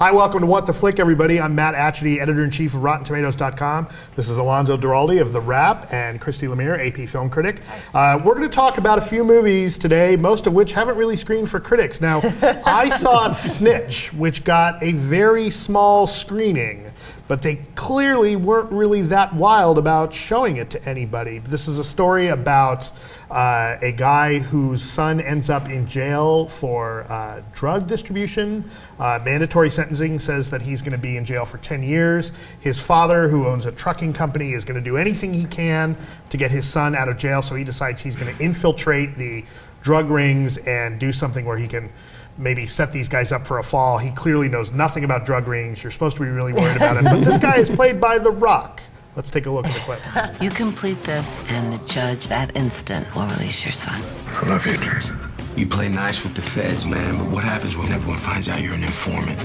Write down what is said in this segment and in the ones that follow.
Hi, welcome to What the Flick, everybody. I'm Matt Atchity, editor-in-chief of RottenTomatoes.com. This is Alonso Duralde of The Wrap and Christy Lemire, AP film critic. We're going to talk about a few movies today, most of which haven't really screened for critics. Now, I saw Snitch, which got a very small screening, but they clearly weren't really that wild about showing it to anybody. This is a story about a guy whose son ends up in jail for drug distribution. Mandatory sentencing says that he's going to be in jail for 10 years. His father, who owns a trucking company, is going to do anything he can to get his son out of jail, so he decides he's going to infiltrate the drug rings and do something where he can maybe set these guys up for a fall. He clearly knows nothing about drug rings. You're supposed to be really worried about it. But this guy is played by The Rock. Let's take a look at the clip. You complete this, and the judge that instant will release your son. I love you, Jason. You play nice with the feds, man, but what happens when everyone finds out you're an informant?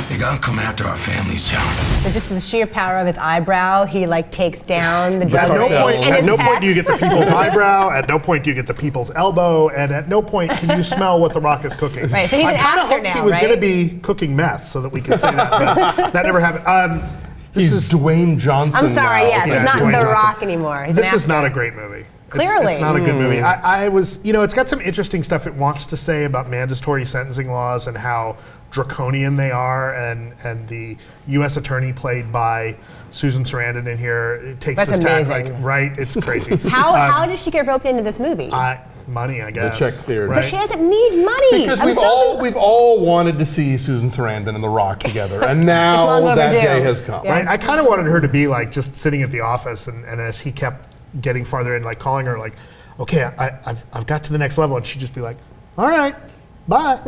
They're gonna come after our family's child. So just the sheer power of his eyebrow, he like takes down the drug At no ring. point, And at his no point pets. do you get the people's eyebrow. At no point do you get the people's elbow. And at no point can you smell what The Rock is cooking. Right, so he's I an kind of actor hoped now, he was right? going to be cooking meth so that we can say that, but that never happened. He's Dwayne Johnson. I'm sorry, now. yes, Yeah, he's not Dwayne The Johnson. Rock anymore. He's This an is not actor. a great movie. Clearly. It's not a good movie. I was, it's got some interesting stuff it wants to say about mandatory sentencing laws and how draconian they are, and the U.S. attorney played by Susan Sarandon in here it takes That's this tack, amazing. like, right? It's crazy. How did she get roped into this movie? Money, I guess. check cleared. Right? But she doesn't need money. Because I'm we've all wanted to see Susan Sarandon and The Rock together, and now It's long that overdue. day has come. Yeah. Right? I kind of wanted her to be like just sitting at the office, and as he kept getting farther in, like calling her, like, okay, I've got to the next level, and she'd just be like, all right, bye.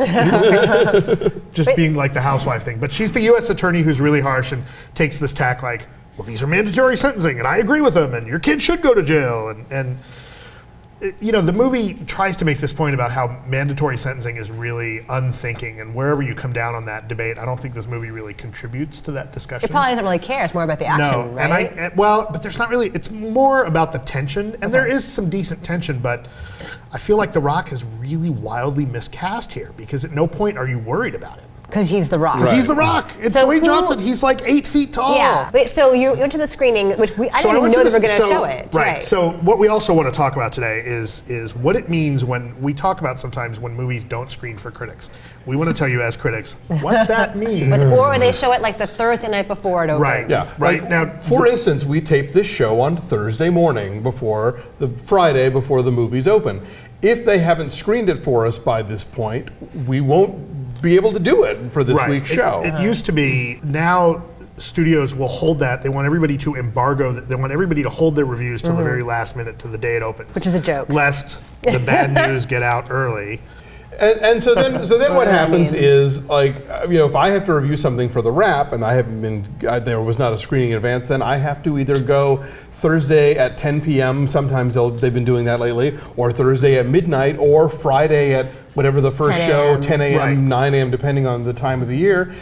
Just being like the housewife thing. But she's the U.S. attorney who's really harsh and takes this tack like, well, these are mandatory sentencing, and I agree with them, and your kid should go to jail, and the movie tries to make this point about how mandatory sentencing is really unthinking, and wherever you come down on that debate, I don't think this movie really contributes to that discussion. It probably doesn't really care. It's more about the action, No, right? but there's not really. It's more about the tension, and there is some decent tension, but I feel like The Rock is really wildly miscast here because at no point are you worried about it. Because he's The Rock. Because he's The Rock. It's So Dwayne who- Johnson. He's like 8 feet tall. Yeah. Wait, so you went to the screening, which I didn't even know they were going to show it. Right. So what we also want to talk about today is what it means when we talk about sometimes when movies don't screen for critics. We want to tell you as critics what that means. Or they show it like the Thursday night before it opens. Right. Yeah. Right. Like, Now, for instance, we tape this show on Thursday morning before the Friday before the movies open. If they haven't screened it for us by this point, we won't be able to do it for this week's show. It used to be. Now studios will hold that. They want everybody to embargo. They want everybody to hold their reviews till the very last minute, to the day it opens. Which is a joke. Lest the bad news get out early. And so then what happens is, like, if I have to review something for The Wrap and there was not a screening in advance, then I have to either go Thursday at 10 p.m. Sometimes they've been doing that lately, or Thursday at midnight, or Friday at whatever the first 10 show, a.m. 10 a.m., Right. 9 a.m., depending on the time of the year.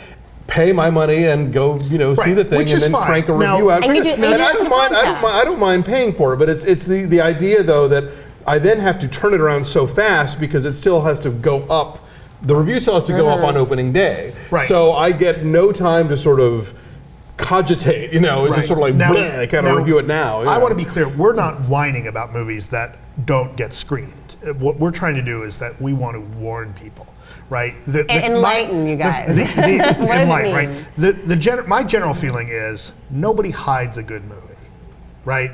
Pay my money and go, see the thing, Which and is then fine. crank a Now- review out. And you do- and you do I it don't for mind. podcasts. I don't mind paying for it, but it's the idea though that I then have to turn it around so fast because it still has to go up. The review still has to go up on opening day. Right. So I get no time to sort of cogitate. It's just sort of like, Now- bleh, I gotta now, review it now. I want to be clear. We're not whining about movies that don't get screened. What we're trying to do is that we want to warn people, right? And enlighten you guys. What does it Enlighten, mean? right? My general feeling is nobody hides a good movie. Right?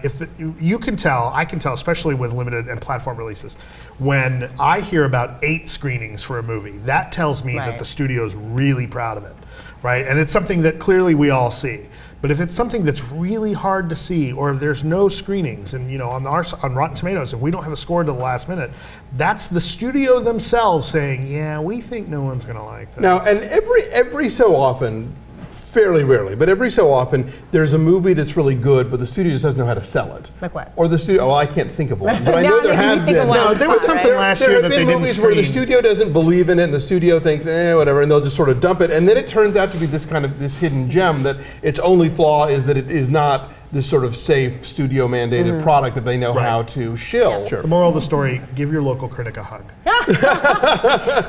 You can tell, I can tell, especially with limited and platform releases, when I hear about 8 screenings for a movie, that tells me that Right. the studio's really proud of it, right? And it's something that clearly we all see. But if it's something that's really hard to see, or if there's no screenings, and on Rotten Tomatoes, if we don't have a score to the last minute, that's the studio themselves saying, "Yeah, we think no one's going to like this." Now, and every so often, fairly rarely, but every so often, there's a movie that's really good, but the studio just doesn't know how to sell it. Like what? Or the studio, well, I can't think of one, but I No, know there you have think of been. one. No, there was Spot, something right? last There year have that been they didn't movies screen. where the studio doesn't believe in it, and the studio thinks, whatever, and they'll just sort of dump it, and then it turns out to be this hidden gem that its only flaw is that it is not this sort of safe studio mandated product that they know Right. how to shill. The moral of the story: give your local critic a hug.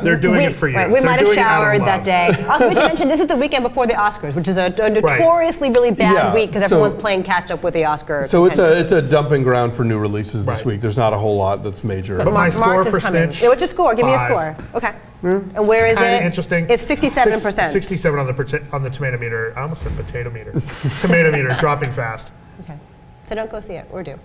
They're doing it for you. Right, we They're might have doing it out of showered that love. day. Also, we should mention this is the weekend before the Oscars, which is a notoriously really bad Yeah, week because so- everyone's playing catch up with the Oscar. So it's contenders. a dumping ground for new releases this Right. week. There's not a whole lot that's major. But my score March is for coming. Snitch. Yeah, what's your score? Give me a 5. score. Okay. And where is Kinda it? interesting. It's 67%. 67 on the tomato meter. I almost said potato meter. Tomato meter dropping fast. Okay. So don't go see it. We're due.